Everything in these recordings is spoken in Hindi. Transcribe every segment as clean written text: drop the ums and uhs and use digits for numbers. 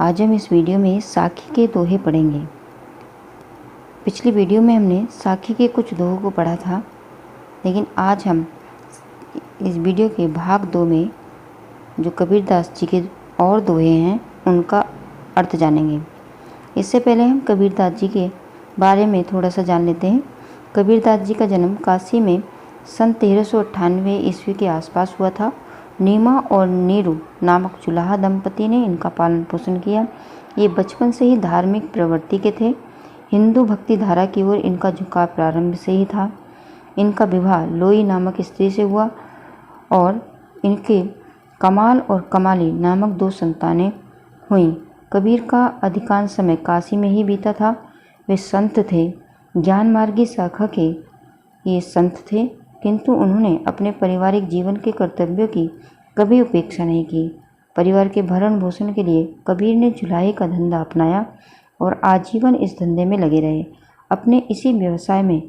आज हम इस वीडियो में साखी के दोहे पढ़ेंगे। पिछली वीडियो में हमने साखी के कुछ दोहों को पढ़ा था, लेकिन आज हम इस वीडियो के भाग 2 में जो कबीरदास जी के और दोहे हैं उनका अर्थ जानेंगे। इससे पहले हम कबीरदास जी के बारे में थोड़ा सा जान लेते हैं। कबीरदास जी का जन्म काशी में सन 1398 ईस्वी के आसपास हुआ था। नीमा और नीरू नामक चुलाहा दंपति ने इनका पालन पोषण किया। ये बचपन से ही धार्मिक प्रवृत्ति के थे। हिंदू भक्ति धारा की ओर इनका झुकाव प्रारंभ से ही था। इनका विवाह लोई नामक स्त्री से हुआ और इनके कमाल और कमाली नामक 2 संतानें हुईं। कबीर का अधिकांश समय काशी में ही बीता था। वे संत थे, ज्ञान मार्गी शाखा के ये संत थे, किंतु उन्होंने अपने पारिवारिक जीवन के कर्तव्यों की कभी उपेक्षा नहीं की। परिवार के भरण पोषण के लिए कबीर ने जुलाहे का धंधा अपनाया और आजीवन इस धंधे में लगे रहे। अपने इसी व्यवसाय में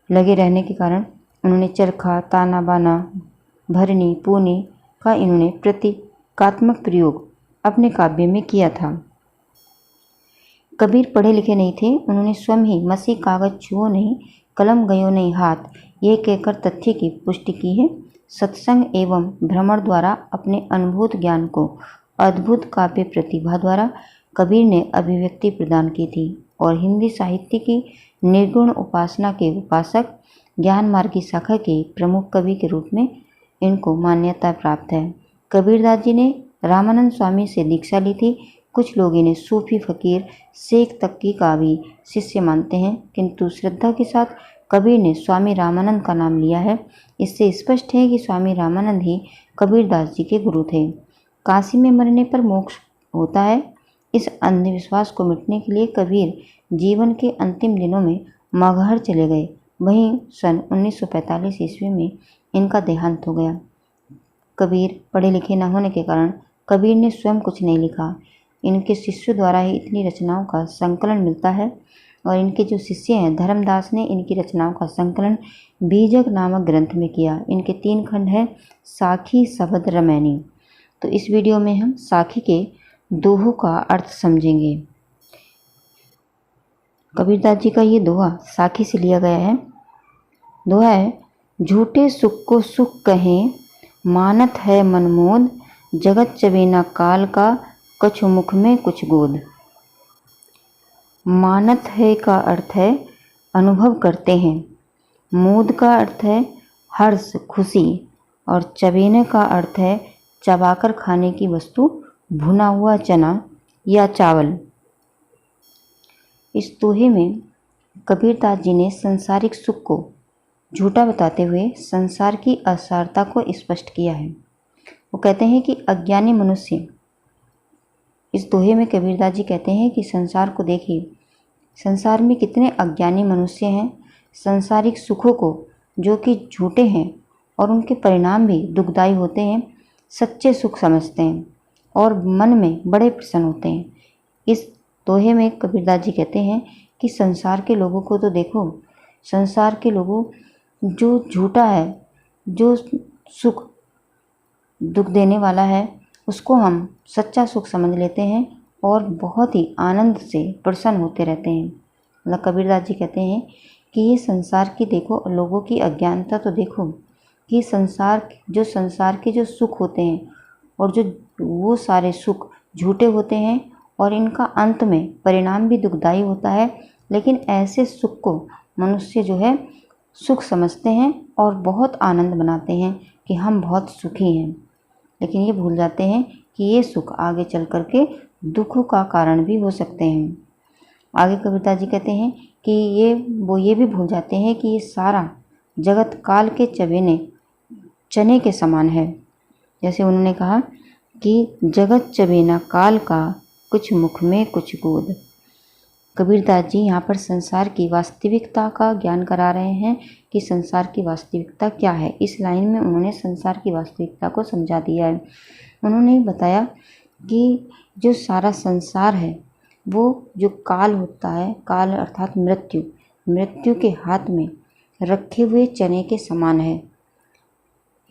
लगे रहने के कारण उन्होंने चरखा, ताना बाना, भरनी, पूनी का इन्होंने प्रतीकात्मक प्रयोग अपने काव्य में किया था। कबीर पढ़े लिखे नहीं थे। उन्होंने स्वयं ही मसी कागज छुओ नहीं, कलम गयो नहीं हाथ, ये कहकर तथ्य की पुष्टि की है। सत्संग एवं भ्रमण द्वारा अपने अनुभूत ज्ञान को अद्भुत काव्य प्रतिभा द्वारा कबीर ने अभिव्यक्ति प्रदान की थी और हिंदी साहित्य की निर्गुण उपासना के उपासक, ज्ञान मार्गी शाखा के प्रमुख कवि के रूप में इनको मान्यता प्राप्त है। कबीरदास जी ने रामानंद स्वामी से दीक्षा ली थी। कुछ लोग इन्हें सूफी फकीर शेख तक्की का भी शिष्य मानते हैं, किंतु श्रद्धा के साथ कबीर ने स्वामी रामानंद का नाम लिया है। इससे स्पष्ट है कि स्वामी रामानंद ही कबीरदास जी के गुरु थे। काशी में मरने पर मोक्ष होता है, इस अंधविश्वास को मिटने के लिए कबीर जीवन के अंतिम दिनों में मगहर चले गए। वहीं सन 1945 ईस्वी में इनका देहांत हो गया। कबीर पढ़े लिखे न होने के कारण कबीर ने स्वयं कुछ नहीं लिखा। इनके शिष्यों द्वारा ही इतनी रचनाओं का संकलन मिलता है और इनके जो शिष्य हैं धर्मदास ने इनकी रचनाओं का संकलन बीजक नामक ग्रंथ में किया। इनके 3 खंड हैं, साखी, शबद, रमैनी। तो इस वीडियो में हम साखी के दोहों का अर्थ समझेंगे। कबीरदास जी का ये दोहा साखी से लिया गया है। दोहा है, झूठे सुख को सुख कहें, मानत है मनमोद, जगत चबेना काल का, कछु मुख में कुछ गोद। मानत है का अर्थ है अनुभव करते हैं, मोद का अर्थ है हर्ष, खुशी, और चबेने का अर्थ है चबाकर खाने की वस्तु, भुना हुआ चना या चावल। इस दोहे में कबीरदास जी ने संसारिक सुख को झूठा बताते हुए संसार की असारता को स्पष्ट किया है। वो कहते हैं कि अज्ञानी मनुष्य, इस दोहे में कबीरदास जी कहते हैं कि संसार को देखिए, संसार में कितने अज्ञानी मनुष्य हैं। संसारिक सुखों को जो कि झूठे हैं और उनके परिणाम भी दुखदायी होते हैं, सच्चे सुख समझते हैं और मन में बड़े प्रसन्न होते हैं। इस दोहे में कबीरदास जी कहते हैं कि संसार के लोगों को तो देखो, संसार के लोगों जो झूठा है, जो सुख दुख देने वाला है, उसको हम सच्चा सुख समझ लेते हैं और बहुत ही आनंद से प्रसन्न होते रहते हैं। मतलब कबीरदास जी कहते हैं कि ये संसार की देखो, लोगों की अज्ञानता तो देखो कि संसार के जो सुख होते हैं और जो वो सारे सुख झूठे होते हैं और इनका अंत में परिणाम भी दुखदायी होता है। लेकिन ऐसे सुख को मनुष्य जो है सुख समझते हैं और बहुत आनंद बनाते हैं कि हम बहुत सुखी हैं, लेकिन ये भूल जाते हैं कि ये सुख आगे चल कर के दुखों का कारण भी हो सकते हैं। आगे कबीरदास जी कहते हैं कि ये भी भूल जाते हैं कि ये सारा जगत काल के चबेने चने के समान है। जैसे उन्होंने कहा कि जगत चबेना काल का, कुछ मुख में कुछ गोद। कबीरदास जी यहाँ पर संसार की वास्तविकता का ज्ञान करा रहे हैं कि संसार की वास्तविकता क्या है। इस लाइन में उन्होंने संसार की वास्तविकता को समझा दिया है। उन्होंने बताया कि जो सारा संसार है वो जो काल होता है, काल अर्थात मृत्यु के हाथ में रखे हुए चने के समान है।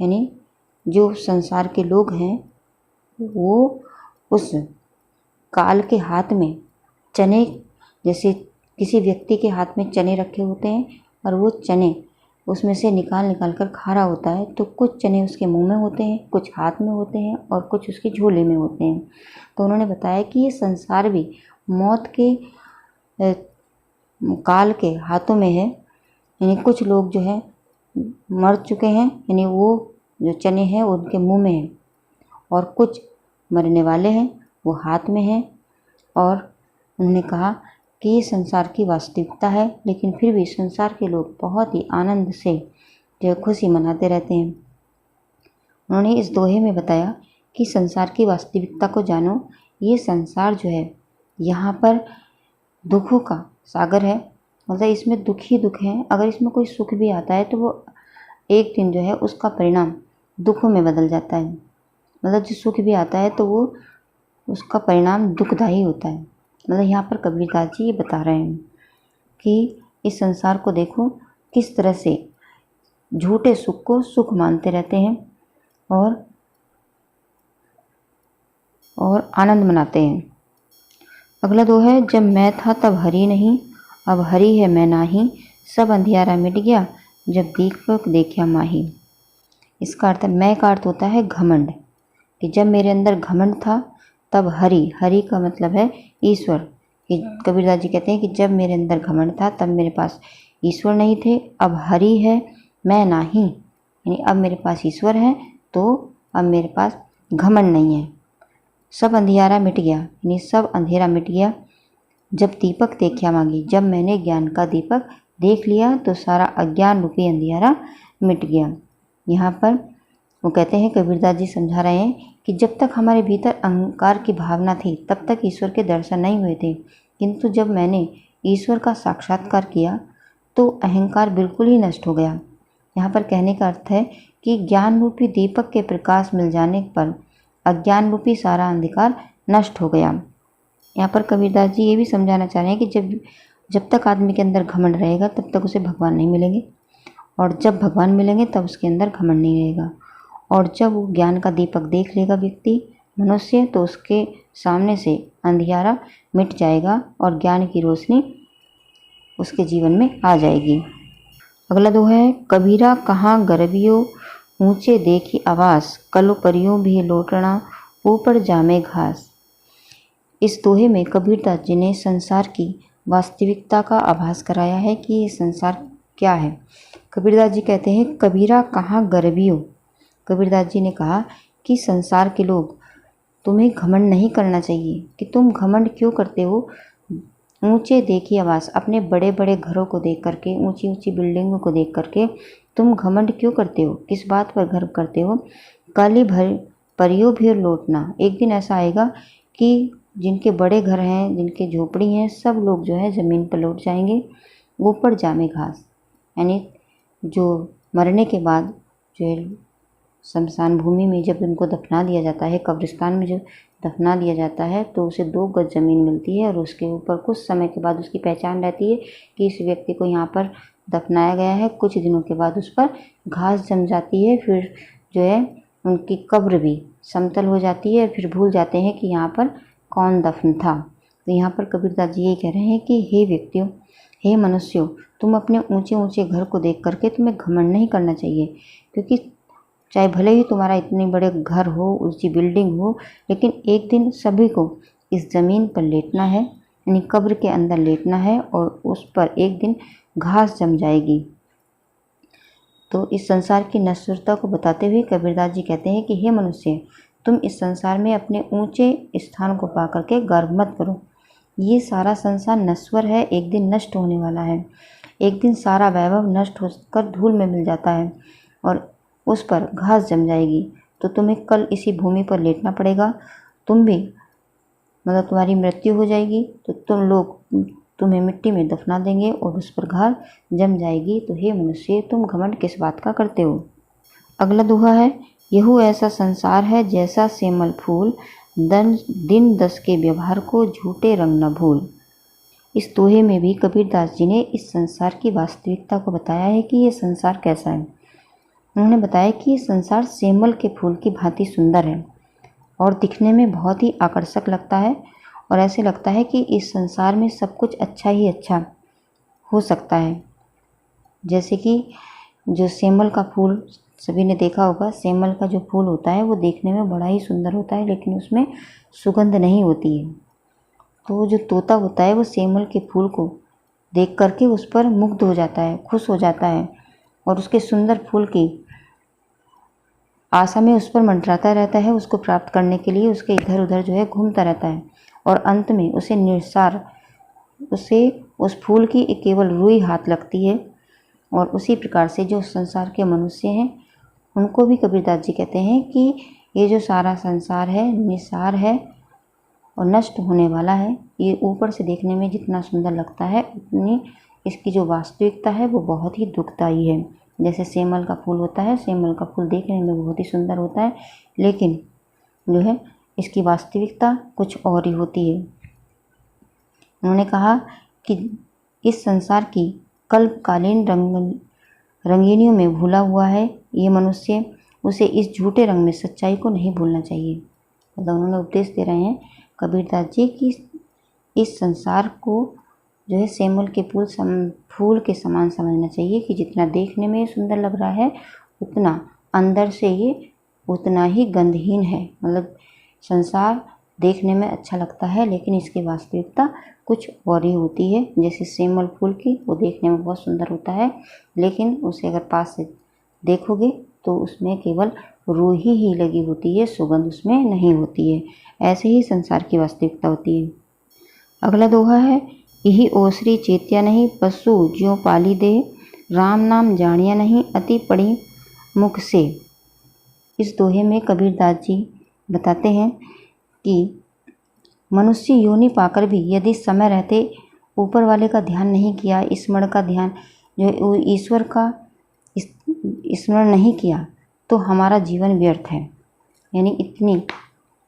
यानी जो संसार के लोग हैं वो उस काल के हाथ में चने, जैसे किसी व्यक्ति के हाथ में चने रखे होते हैं और वो चने उसमें से निकाल निकाल कर खा रहा होता है, तो कुछ चने उसके मुंह में होते हैं, कुछ हाथ में होते हैं और कुछ उसके झोले में होते हैं। तो उन्होंने बताया कि ये संसार भी मौत के काल के हाथों में है। यानी कुछ लोग जो है मर चुके हैं, यानी वो जो चने हैं उनके मुंह में है, और कुछ मरने वाले हैं वो हाथ में हैं। और उन्होंने कहा कि ये संसार की वास्तविकता है, लेकिन फिर भी संसार के लोग बहुत ही आनंद से जो खुशी मनाते रहते हैं। उन्होंने इस दोहे में बताया कि संसार की वास्तविकता को जानो, ये संसार जो है यहाँ पर दुखों का सागर है, मतलब इसमें दुख ही दुख है। अगर इसमें कोई सुख भी आता है तो वो एक दिन जो है उसका परिणाम दुखों में बदल जाता है। मतलब जो सुख भी आता है तो वो उसका परिणाम दुखदायी होता है। मतलब यहाँ पर कबीरदास जी ये बता रहे हैं कि इस संसार को देखो किस तरह से झूठे सुख को सुख मानते रहते हैं और आनंद मनाते हैं। अगला दो है, जब मैं था तब हरि नहीं, अब हरि है मैं नाही, सब अंधियारा मिट गया, जब दीपक देखा माही। इसका अर्थ है, मैं का अर्थ होता है घमंड, कि जब मेरे अंदर घमंड था तब हरि, हरि का मतलब है ईश्वर। कि कबीरदास जी कहते हैं कि जब मेरे अंदर घमंड था तब मेरे पास ईश्वर नहीं थे, अब हरि है मैं नाही, यानी अब मेरे पास ईश्वर है तो अब मेरे पास घमंड नहीं है। सब अंधियारा मिट गया, यानी सब अंधेरा मिट गया, जब दीपक देखा मांगी, जब मैंने ज्ञान का दीपक देख लिया तो सारा अज्ञान रूपी अंधियारा मिट गया। यहाँ पर वो कहते हैं, कबीरदास जी समझा रहे हैं कि जब तक हमारे भीतर अहंकार की भावना थी तब तक ईश्वर के दर्शन नहीं हुए थे, किंतु जब मैंने ईश्वर का साक्षात्कार किया तो अहंकार बिल्कुल ही नष्ट हो गया। यहाँ पर कहने का अर्थ है कि ज्ञान रूपी दीपक के प्रकाश मिल जाने पर अज्ञान रूपी सारा अंधकार नष्ट हो गया। यहाँ पर कबीरदास जी ये भी समझाना चाह रहे हैं कि जब तक आदमी के अंदर घमंड रहेगा तब तक उसे भगवान नहीं मिलेंगे, और जब भगवान मिलेंगे तब उसके अंदर घमंड नहीं रहेगा। और जब वो ज्ञान का दीपक देख लेगा व्यक्ति, मनुष्य, तो उसके सामने से अंधियारा मिट जाएगा और ज्ञान की रोशनी उसके जीवन में आ जाएगी। अगला दो है, कबीरा कहाँ गरबियो, ऊंचे देखी आवास, कलो परियों भी लौटना, ऊपर जामे घास। इस दोहे में कबीरदास जी ने संसार की वास्तविकता का आभास कराया है कि ये संसार क्या है। कबीरदास जी कहते हैं, कबीरा कहाँ गरबियो। कबीरदास जी ने कहा कि संसार के लोग, तुम्हें घमंड नहीं करना चाहिए। कि तुम घमंड क्यों करते हो? ऊंचे देखी आवास, अपने बड़े बड़े घरों को देख करके, ऊंची ऊंची बिल्डिंगों को देख करके तुम घमंड क्यों करते हो? किस बात पर गर्व करते हो? काली भर परियों भी लौटना, एक दिन ऐसा आएगा कि जिनके बड़े घर हैं, जिनके झोपड़ी हैं, सब लोग जो है ज़मीन पर लौट जाएंगे। ऊपर जामे घास, यानी जो मरने के बाद जो है शमशान भूमि में जब उनको दफना दिया जाता है, कब्रिस्तान में जो दफना दिया जाता है, तो उसे 2 गज ज़मीन मिलती है और उसके ऊपर कुछ समय के बाद उसकी पहचान रहती है कि इस व्यक्ति को यहाँ पर दफनाया गया है। कुछ दिनों के बाद उस पर घास जम जाती है, फिर जो है उनकी कब्र भी समतल हो जाती है, फिर भूल जाते हैं कि यहाँ पर कौन दफन था। तो यहाँ पर कबीरदास जी ये कह रहे हैं कि हे व्यक्तियों, हे मनुष्यों, तुम अपने ऊंचे ऊंचे घर को देख करके तुम्हें घमंड नहीं करना चाहिए, क्योंकि चाहे भले ही तुम्हारा इतने बड़े घर हो, ऊंची बिल्डिंग हो, लेकिन एक दिन सभी को इस ज़मीन पर लेटना है, यानी कब्र के अंदर लेटना है, और उस पर एक दिन घास जम जाएगी। तो इस संसार की नश्वरता को बताते हुए कबीरदास जी कहते हैं कि हे मनुष्य, तुम इस संसार में अपने ऊंचे स्थान को पा करके गर्व मत करो। ये सारा संसार नश्वर है, एक दिन नष्ट होने वाला है। एक दिन सारा वैभव नष्ट होकर धूल में मिल जाता है और उस पर घास जम जाएगी। तो तुम्हें कल इसी भूमि पर लेटना पड़ेगा। तुम भी, मतलब तुम्हारी मृत्यु हो जाएगी तो तुम लोग तुम्हें मिट्टी में दफना देंगे और उस पर घास जम जाएगी। तो हे मनुष्य, तुम घमंड किस बात का करते हो? अगला दोहा है, यहू ऐसा संसार है जैसा सेमल फूल, दिन 10 के व्यवहार को झूठे रंग न भूल। इस दोहे में भी कबीरदास जी ने इस संसार की वास्तविकता को बताया है कि ये संसार कैसा है। उन्होंने बताया कि ये संसार सेमल के फूल की भांति सुंदर है और दिखने में बहुत ही आकर्षक लगता है, और ऐसे लगता है कि इस संसार में सब कुछ अच्छा ही अच्छा हो सकता है। जैसे कि जो सेमल का फूल सभी ने देखा होगा, सेमल का जो फूल होता है वो देखने में बड़ा ही सुंदर होता है, लेकिन उसमें सुगंध नहीं होती है। तो जो तोता होता है वो सेमल के फूल को देख करके उस पर मुग्ध हो जाता है, खुश हो जाता है और उसके सुंदर फूल की आशा में उस पर मंडराता रहता है। उसको प्राप्त करने के लिए उसके इधर उधर जो है घूमता रहता है और अंत में उसे निस्सार उसे उस फूल की केवल रुई हाथ लगती है। और उसी प्रकार से जो संसार के मनुष्य हैं उनको भी कबीरदास जी कहते हैं कि ये जो सारा संसार है निस्सार है और नष्ट होने वाला है। ये ऊपर से देखने में जितना सुंदर लगता है उतनी इसकी जो वास्तविकता है वो बहुत ही दुखदायी है। जैसे सेमल का फूल होता है, सेमल का फूल देखने में बहुत ही सुंदर होता है, लेकिन जो है इसकी वास्तविकता कुछ और ही होती है। उन्होंने कहा कि इस संसार की कल्पकालीन रंगीनियों में भूला हुआ है ये मनुष्य, उसे इस झूठे रंग में सच्चाई को नहीं भूलना चाहिए। मतलब उन्होंने उपदेश दे रहे हैं कबीरदास जी कि इस संसार को जो है सेमल के फूल के समान समझना चाहिए कि जितना देखने में सुंदर लग रहा है उतना अंदर से ये उतना ही गंधहीन है। मतलब संसार देखने में अच्छा लगता है लेकिन इसकी वास्तविकता कुछ और ही होती है। जैसे सेमल फूल की वो देखने में बहुत सुंदर होता है, लेकिन उसे अगर पास से देखोगे तो उसमें केवल रूह ही लगी होती है, सुगंध उसमें नहीं होती है। ऐसे ही संसार की वास्तविकता होती है। अगला दोहा है, यही ओसरी चेत्या नहीं पशु ज्यों पाली दे, राम नाम जानिया नहीं अति पड़ी मुख से। इस दोहे में कबीरदास जी बताते हैं कि मनुष्य योनि पाकर भी यदि समय रहते ऊपर वाले का ध्यान नहीं किया, स्मरण का ध्यान जो ईश्वर का स्मरण नहीं किया तो हमारा जीवन व्यर्थ है। यानी इतनी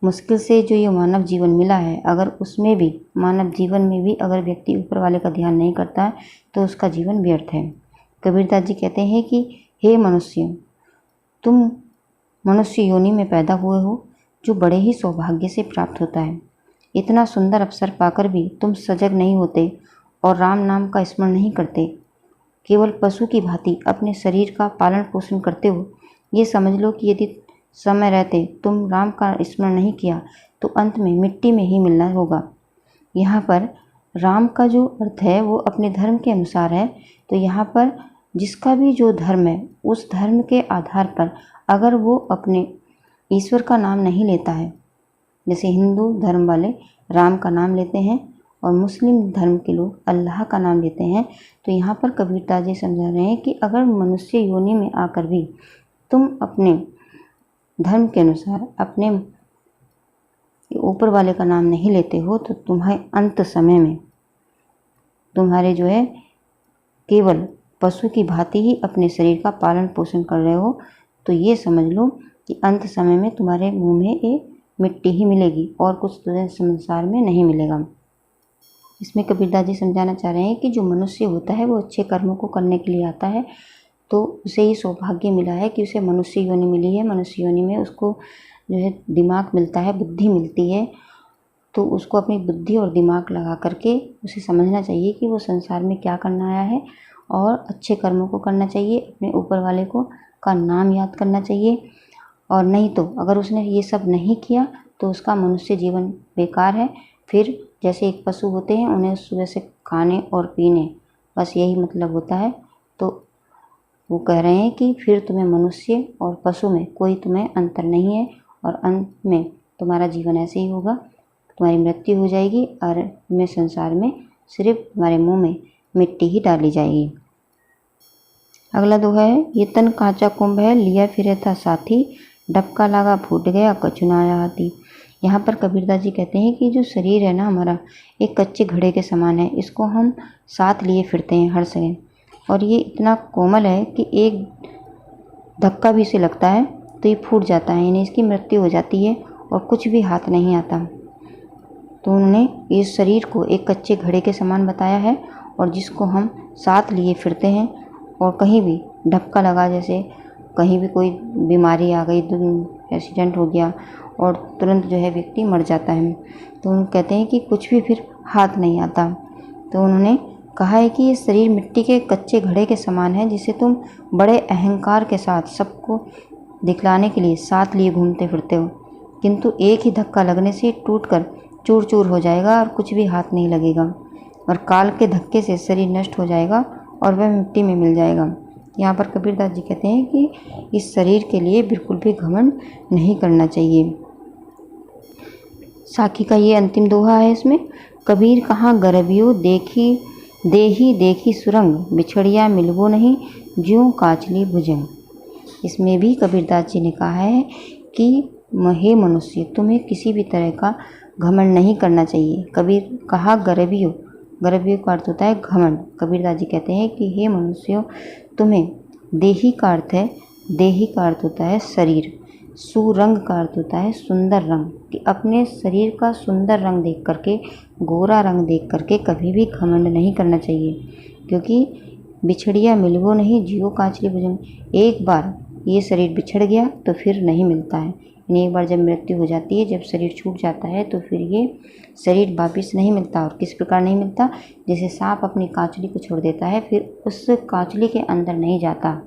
मुश्किल से जो ये मानव जीवन मिला है, अगर उसमें भी मानव जीवन में भी अगर व्यक्ति ऊपर वाले का ध्यान नहीं करता है तो उसका जीवन व्यर्थ है। कबीरदास जी कहते हैं कि हे मनुष्य, तुम मनुष्य योनि में पैदा हुए हो जो बड़े ही सौभाग्य से प्राप्त होता है। इतना सुंदर अवसर पाकर भी तुम सजग नहीं होते और राम नाम का स्मरण नहीं करते, केवल पशु की भांति अपने शरीर का पालन पोषण करते हो। ये समझ लो कि यदि समय रहते तुम राम का स्मरण नहीं किया तो अंत में मिट्टी में ही मिलना होगा। यहाँ पर राम का जो अर्थ है वो अपने धर्म के अनुसार है। तो यहाँ पर जिसका भी जो धर्म है उस धर्म के आधार पर अगर वो अपने ईश्वर का नाम नहीं लेता है, जैसे हिंदू धर्म वाले राम का नाम लेते हैं और मुस्लिम धर्म के लोग अल्लाह का नाम लेते हैं, तो यहाँ पर कबीरदास जी समझा रहे हैं कि अगर मनुष्य योनि में आकर भी तुम अपने धर्म के अनुसार अपने ऊपर वाले का नाम नहीं लेते हो तो तुम्हारे अंत समय में तुम्हारे जो है केवल पशु की भांति ही अपने शरीर का पालन पोषण कर रहे हो। तो ये समझ लो कि अंत समय में तुम्हारे मुंह में एक मिट्टी ही मिलेगी और कुछ तुझे संसार में नहीं मिलेगा। इसमें कबीरदास जी समझाना चाह रहे हैं कि जो मनुष्य होता है वो अच्छे कर्मों को करने के लिए आता है तो उसे ही सौभाग्य मिला है कि उसे मनुष्य योनि मिली है। मनुष्य योनि में उसको जो है दिमाग मिलता है, बुद्धि मिलती है, तो उसको अपनी बुद्धि और दिमाग लगा करके उसे समझना चाहिए कि वो संसार में क्या करना आया है और अच्छे कर्मों को करना चाहिए, अपने ऊपर वाले को का नाम याद करना चाहिए। और नहीं तो अगर उसने ये सब नहीं किया तो उसका मनुष्य जीवन बेकार है। फिर जैसे एक पशु होते हैं उन्हें सुबह से खाने और पीने बस यही मतलब होता है, तो वो कह रहे हैं कि फिर तुम्हें मनुष्य और पशु में कोई तुम्हें अंतर नहीं है और अंत में तुम्हारा जीवन ऐसे ही होगा, तुम्हारी मृत्यु हो जाएगी और तुम्हें संसार में सिर्फ तुम्हारे मुंह में मिट्टी ही डाली जाएगी। अगला दोहा है, ये तन कांचा कुंभ है लिया फिरे था साथी, डबका लगा फूट गया कछु ना आया हाथी। यहाँ पर कबीरदास जी कहते हैं कि जो शरीर है ना हमारा एक कच्चे घड़े के समान है, इसको हम साथ लिए फिरते हैं हर समय और ये इतना कोमल है कि एक धक्का भी इसे लगता है तो ये फूट जाता है, यानी इसकी मृत्यु हो जाती है और कुछ भी हाथ नहीं आता। तो उन्होंने इस शरीर को एक कच्चे घड़े के समान बताया है और जिसको हम साथ लिए फिरते हैं और कहीं भी धक्का लगा, जैसे कहीं भी कोई बीमारी आ गई, एक्सीडेंट हो गया और तुरंत जो है व्यक्ति मर जाता है। तो उन कहते हैं कि कुछ भी फिर हाथ नहीं आता। तो उन्होंने कहा है कि ये शरीर मिट्टी के कच्चे घड़े के समान है, जिसे तुम बड़े अहंकार के साथ सबको दिखलाने के लिए साथ लिए घूमते फिरते हो, किंतु एक ही धक्का लगने से टूटकर चूर चूर हो जाएगा और कुछ भी हाथ नहीं लगेगा, और काल के धक्के से शरीर नष्ट हो जाएगा और वह मिट्टी में मिल जाएगा। यहाँ पर कबीरदास जी कहते हैं कि इस शरीर के लिए बिल्कुल भी घमंड नहीं करना चाहिए। साखी का ये अंतिम दोहा है। इसमें कबीर कहाँ गरबियो देखी देही देखी सुरंग, बिछड़िया मिलवो नहीं ज्यों काचली भुजंग। इसमें भी कबीरदास जी ने कहा है कि हे मनुष्य, तुम्हें किसी भी तरह का घमंड नहीं करना चाहिए। कबीर कहा गरबियो, गरबियो का अर्थ होता है घमंड। कबीरदास जी कहते हैं कि हे मनुष्यों, तुम्हें देही का अर्थ है, देही का अर्थ होता है शरीर, सुरंग का अर्थ होता है सुंदर रंग, कि अपने शरीर का सुंदर रंग देख करके, गोरा रंग देख करके कभी भी घमंड नहीं करना चाहिए, क्योंकि बिछड़िया मिलवो नहीं जियो काचली भुजंग। एक बार ये शरीर बिछड़ गया तो फिर नहीं मिलता है। एक बार जब मृत्यु हो जाती है, जब शरीर छूट जाता है, तो फिर ये शरीर वापिस नहीं मिलता। और किस प्रकार नहीं मिलता? जैसे सांप अपनी कांचली को छोड़ देता है, फिर उस कांचली के अंदर नहीं जाता,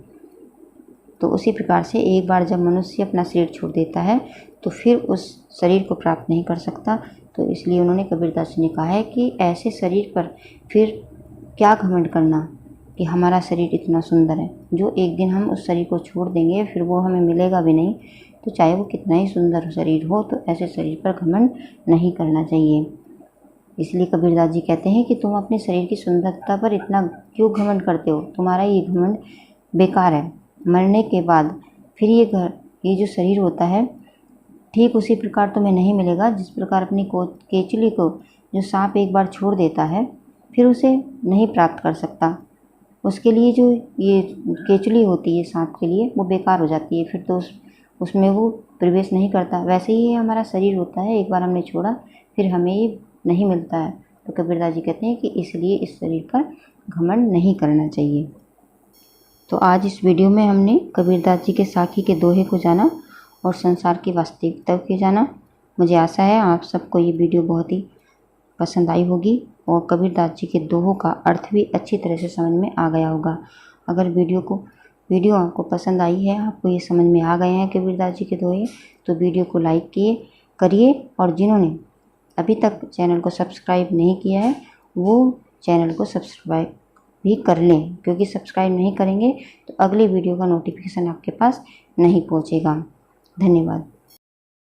तो उसी प्रकार से एक बार जब मनुष्य अपना शरीर छोड़ देता है तो फिर उस शरीर को प्राप्त नहीं कर सकता। तो इसलिए उन्होंने कबीरदास जी ने कहा है कि ऐसे शरीर पर फिर क्या घमंड करना कि हमारा शरीर इतना सुंदर है, जो एक दिन हम उस शरीर को छोड़ देंगे फिर वो हमें मिलेगा भी नहीं। तो चाहे वो कितना ही सुंदर शरीर हो, तो ऐसे शरीर पर घमंड नहीं करना चाहिए। इसलिए कबीरदास जी कहते हैं कि तुम अपने शरीर की सुंदरता पर इतना क्यों घमंड करते हो? तुम्हारा ये घमंड बेकार है। मरने के बाद फिर ये जो शरीर होता है, ठीक उसी प्रकार तुम्हें नहीं मिलेगा जिस प्रकार अपनी केचली को जो सांप एक बार छोड़ देता है फिर उसे नहीं प्राप्त कर सकता। उसके लिए जो ये केचली होती है सांप के लिए, वो बेकार हो जाती है, फिर तो उसमें वो प्रवेश नहीं करता। वैसे ही हमारा शरीर होता है, एक बार हमने छोड़ा फिर हमें ये नहीं मिलता है। तो कबीरदास जी कहते हैं कि इसलिए इस शरीर पर घमंड नहीं करना चाहिए। तो आज इस वीडियो में हमने कबीरदास जी के साखी के दोहे को जाना और संसार की वास्तविकता को जाना। मुझे आशा है आप सबको ये वीडियो बहुत ही पसंद आई होगी और कबीरदास जी के दोहों का अर्थ भी अच्छी तरह से समझ में आ गया होगा। अगर वीडियो आपको पसंद आई है, आपको ये समझ में आ गए हैं कबीरदास जी के दोहे, तो वीडियो को लाइक करिए और जिन्होंने अभी तक चैनल को सब्सक्राइब नहीं किया है वो चैनल को सब्सक्राइब भी कर लें, क्योंकि सब्सक्राइब नहीं करेंगे तो अगली वीडियो का नोटिफिकेशन आपके पास नहीं पहुंचेगा। धन्यवाद।